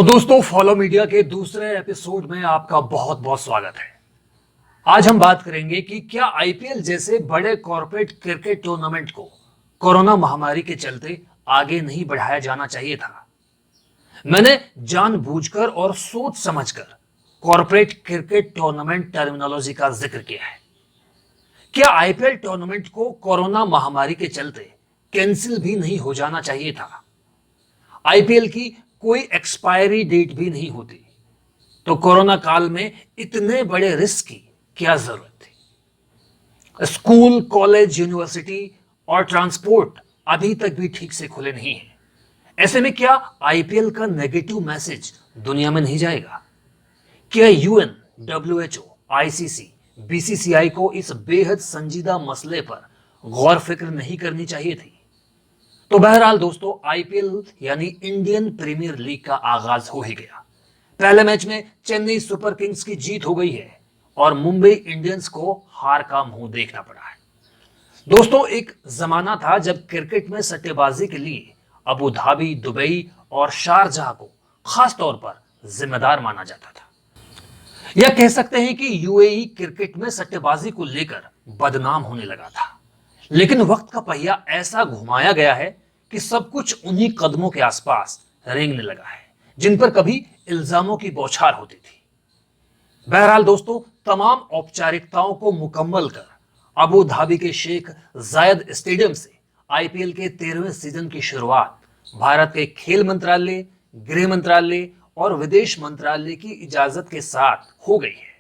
तो दोस्तों, follow media के दूसरे एपिसोड में आपका बहुत बहुत स्वागत है। आज हम बात करेंगे कि क्या आईपीएल जैसे बड़े कॉर्पोरेट क्रिकेट टूर्नामेंट को कोरोना महामारी के चलते आगे नहीं बढ़ाया जाना चाहिए था। मैंने जानबूझकर और सोच समझकर कॉर्पोरेट क्रिकेट टूर्नामेंट टर्मिनोलॉजी का जिक्र किया है। क्या आईपीएल टूर्नामेंट को कोरोना महामारी के चलते कैंसिल भी नहीं हो जाना चाहिए था? आईपीएल की कोई एक्सपायरी डेट भी नहीं होती, तो कोरोना काल में इतने बड़े रिस्क की क्या जरूरत थी? स्कूल, कॉलेज, यूनिवर्सिटी और ट्रांसपोर्ट अभी तक भी ठीक से खुले नहीं हैं। ऐसे में क्या आईपीएल का नेगेटिव मैसेज दुनिया में नहीं जाएगा? क्या यूएन, डब्ल्यूएचओ, आईसीसी, बीसीसीआई को इस बेहद संजीदा मसले पर गौर फिक्र नहीं करनी चाहिए थी? तो बहरहाल दोस्तों, आईपीएल यानी इंडियन प्रीमियर लीग का आगाज हो ही गया। पहले मैच में चेन्नई सुपर किंग्स की जीत हो गई है और मुंबई इंडियंस को हार का मुंह देखना पड़ा है। दोस्तों, एक जमाना था जब क्रिकेट में सट्टेबाजी के लिए अबू धाबी, दुबई और शारजाह को खास तौर पर जिम्मेदार माना जाता था। या कह सकते हैं कि यूएई क्रिकेट में सट्टेबाजी को लेकर बदनाम होने लगा था। लेकिन वक्त का पहिया ऐसा घुमाया गया है कि सब कुछ उन्हीं कदमों के आसपास रेंगने लगा है जिन पर कभी इल्जामों की बौछार होती थी। बहरहाल दोस्तों, तमाम औपचारिकताओं को मुकम्मल कर अबू धाबी के शेख जायद स्टेडियम से आईपीएल के 13वें सीजन की शुरुआत भारत के खेल मंत्रालय, गृह मंत्रालय और विदेश मंत्रालय की इजाजत के साथ हो गई है।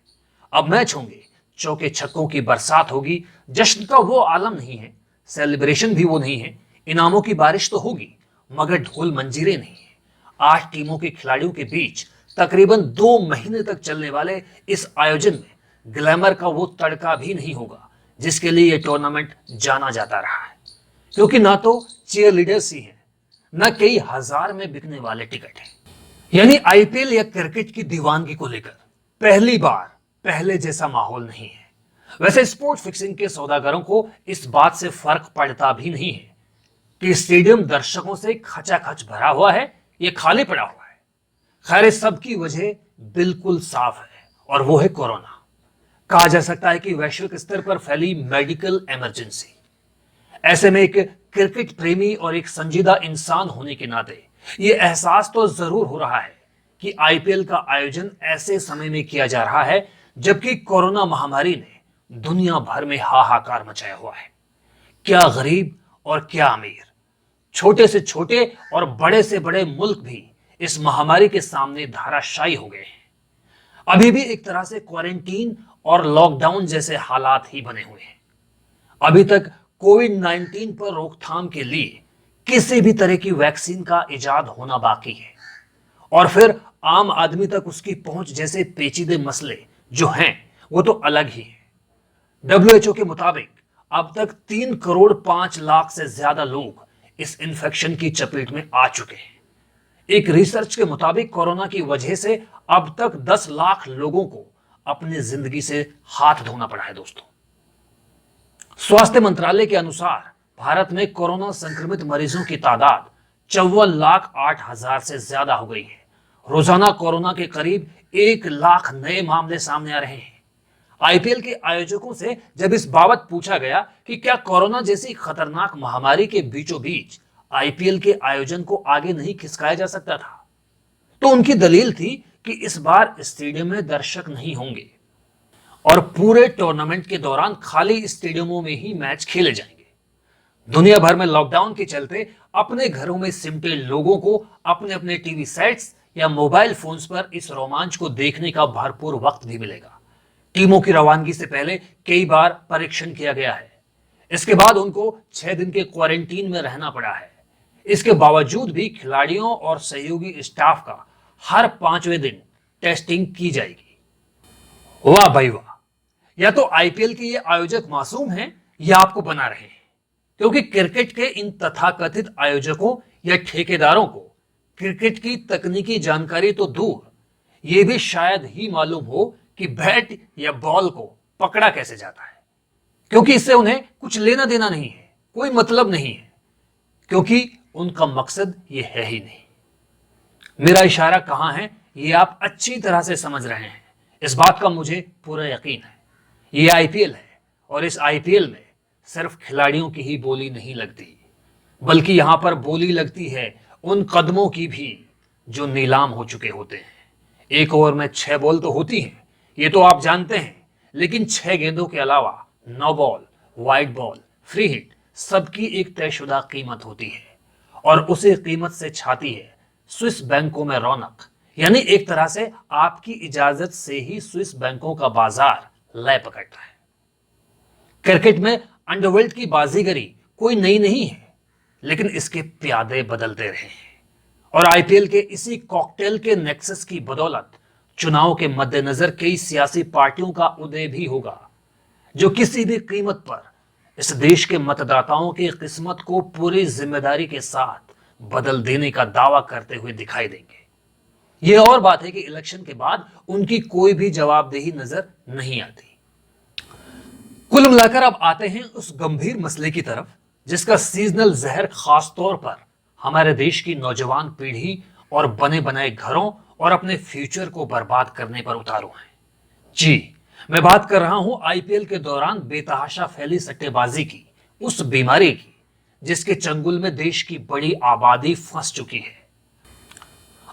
अब मैच होंगे, चौके छक्कों की बरसात होगी, जश्न का वो आलम नहीं है, सेलिब्रेशन भी वो नहीं है, इनामों की बारिश तो होगी मगर ढोल मंजीरें नहीं है। 8 टीमों के खिलाड़ियों के बीच तकरीबन 2 महीने तक चलने वाले इस आयोजन में ग्लैमर का वो तड़का भी नहीं होगा जिसके लिए ये टूर्नामेंट जाना जाता रहा है। क्योंकि ना तो चीयर लीडर्स ही हैं, ना कई हजार में बिकने वाले टिकट हैं। यानी आईपीएल या क्रिकेट की दीवानगी को लेकर पहली बार पहले जैसा माहौल नहीं है। वैसे स्पोर्ट फिक्सिंग के सौदागरों को इस बात से फर्क पड़ता भी नहीं है कि स्टेडियम दर्शकों से खचाखच भरा हुआ है या खाली पड़ा हुआ है। खैर, इस सब की वजह बिल्कुल साफ है और वो है कोरोना। कहा जा सकता है कि वैश्विक स्तर पर फैली मेडिकल इमरजेंसी। ऐसे में एक क्रिकेट प्रेमी और एक संजीदा इंसान होने के नाते ये एहसास तो जरूर हो रहा है कि आईपीएल का आयोजन ऐसे समय में किया जा रहा है जबकि कोरोना महामारी ने दुनिया भर में हाहाकार मचाया हुआ है। क्या गरीब और क्या अमीर, छोटे से छोटे और बड़े से बड़े मुल्क भी इस महामारी के सामने धाराशायी हो गए हैं। अभी भी एक तरह से क्वारंटीन और लॉकडाउन जैसे हालात ही बने हुए हैं। अभी तक कोविड-19 पर रोकथाम के लिए किसी भी तरह की वैक्सीन का इजाद होना बाकी है और फिर आम आदमी तक उसकी पहुंच जैसे पेचीदे मसले जो हैं वो तो अलग ही है। डब्ल्यूएचओ के मुताबिक अब तक 3 करोड़ 5 लाख से ज्यादा लोग इस इन्फेक्शन की चपेट में आ चुके हैं। एक रिसर्च के मुताबिक कोरोना की वजह से अब तक 10 लाख लोगों को अपनी जिंदगी से हाथ धोना पड़ा है। दोस्तों, स्वास्थ्य मंत्रालय के अनुसार भारत में कोरोना संक्रमित मरीजों की तादाद 54,08,000 से ज्यादा हो गई है। रोजाना कोरोना के करीब 1 लाख नए मामले सामने आ रहे हैं। आईपीएल के आयोजकों से जब इस बाबत पूछा गया कि क्या कोरोना जैसी खतरनाक महामारी के बीचों बीच आईपीएल के आयोजन को आगे नहीं खिसकाया जा सकता था, तो उनकी दलील थी कि इस बार स्टेडियम में दर्शक नहीं होंगे और पूरे टूर्नामेंट के दौरान खाली स्टेडियमों में ही मैच खेले जाएंगे। दुनिया भर में लॉकडाउन के चलते अपने घरों में सिमटे लोगों को अपने अपने टीवी सेट्स या मोबाइल फोन्स पर इस रोमांच को देखने का भरपूर वक्त भी मिलेगा। टीमों की रवानगी से पहले कई बार परीक्षण किया गया है। इसके बाद उनको 6 दिन के क्वारंटीन में रहना पड़ा है। इसके बावजूद भी खिलाड़ियों और सहयोगी स्टाफ का हर 5वें दिन टेस्टिंग की जाएगी। वाह भाई वाह! या तो आईपीएल के ये आयोजक मासूम हैं या आपको बना रहे हैं, क्योंकि क्रिकेट के इन तथाकथित आयोजकों या ठेकेदारों को क्रिकेट की तकनीकी जानकारी तो दूर, ये भी शायद ही मालूम हो कि बैट या बॉल को पकड़ा कैसे जाता है, क्योंकि इससे उन्हें कुछ लेना देना नहीं है, कोई मतलब नहीं है, क्योंकि उनका मकसद ये है ही नहीं। मेरा इशारा कहां है ये आप अच्छी तरह से समझ रहे हैं। इस बात का मुझे पूरा यकीन है। ये आईपीएल है और इस आईपीएल में सिर्फ खिलाड़ियों की ही बोली नहीं लगती, बल्कि यहां पर बोली लगती है उन कदमों की भी जो नीलाम हो चुके होते हैं। एक ओवर में 6 बॉल तो होती हैं, ये तो आप जानते हैं, लेकिन 6 गेंदों के अलावा 9 ball, wide ball, free hit सबकी एक तयशुदा कीमत होती है और उसी कीमत से छाती है स्विस बैंकों में रौनक। यानी एक तरह से आपकी इजाजत से ही स्विस बैंकों का बाजार लय पकड़ता है। क्रिकेट में अंडरवर्ल्ड की बाजीगरी कोई नई नहीं है, लेकिन इसके प्यादे बदलते रहे हैं और आईपीएल के इसी कॉकटेल के नेक्सस की बदौलत चुनाव के मद्देनजर कई सियासी पार्टियों का उदय भी होगा, जो किसी भी कीमत पर इस देश के मतदाताओं की किस्मत को पूरी जिम्मेदारी के साथ बदल देने का दावा करते हुए दिखाई देंगे। यह और बात है कि इलेक्शन के बाद उनकी कोई भी जवाबदेही नजर नहीं आती। कुल मिलाकर अब आते हैं उस गंभीर मसले की तरफ जिसका सीजनल जहर खास तौर पर हमारे देश की नौजवान पीढ़ी और बने बनाए घरों और अपने फ्यूचर को बर्बाद करने पर उतारू है। जी, मैं बात कर रहा हूं आईपीएल के दौरान बेतहाशा फैली सट्टेबाजी की, उस बीमारी की जिसके चंगुल में देश की बड़ी आबादी फंस चुकी है।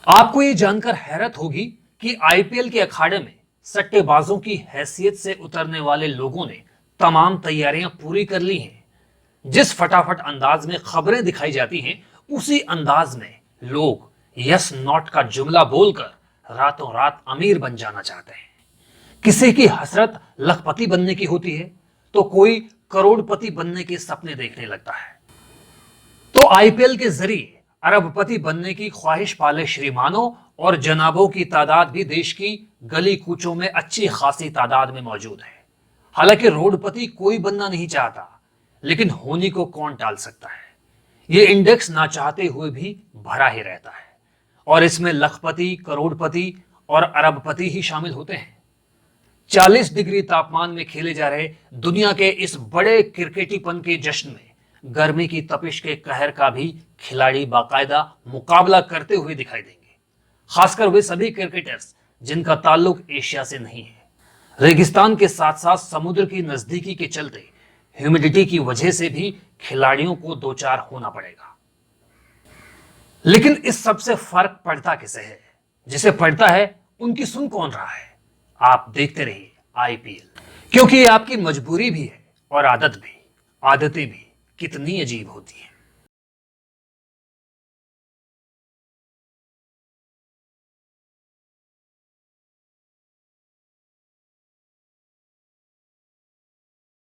आपको यह जानकर हैरत होगी कि आईपीएल के अखाड़े में सट्टेबाजों की हैसियत से उतरने वाले लोगों ने तमाम तैयारियां पूरी कर ली हैं। जिस फटाफट अंदाज में खबरें दिखाई जाती हैं, उसी अंदाज में लोग यस नॉट का जुमला बोलकर रातों रात अमीर बन जाना चाहते हैं। किसी की हसरत लखपति बनने की होती है तो कोई करोड़पति बनने के सपने देखने लगता है। तो आईपीएल के जरिए अरबपति बनने की ख्वाहिश पाले श्रीमानों और जनाबों की तादाद भी देश की गली कूचों में अच्छी खासी तादाद में मौजूद है। हालांकि रोडपति कोई बनना नहीं चाहता, लेकिन होनी को कौन टाल सकता है। यह इंडेक्स ना चाहते हुए भी भरा ही रहता है और इसमें लखपति, करोड़पति और अरबपति ही शामिल होते हैं। 40 डिग्री तापमान में खेले जा रहे दुनिया के इस बड़े क्रिकेटीपन के जश्न में गर्मी की तपिश के कहर का भी खिलाड़ी बाकायदा मुकाबला करते हुए दिखाई देंगे। खासकर वे सभी क्रिकेटर्स जिनका ताल्लुक एशिया से नहीं है। रेगिस्तान के साथ साथ समुद्र की नजदीकी के चलते ह्यूमिडिटी की वजह से भी खिलाड़ियों को दो चार होना पड़ेगा। लेकिन इस सबसे फर्क पड़ता किसे है? जिसे पड़ता है उनकी सुन कौन रहा है? आप देखते रहिए आईपीएल, क्योंकि ये आपकी मजबूरी भी है और आदत भी। आदतें भी कितनी अजीब होती हैं।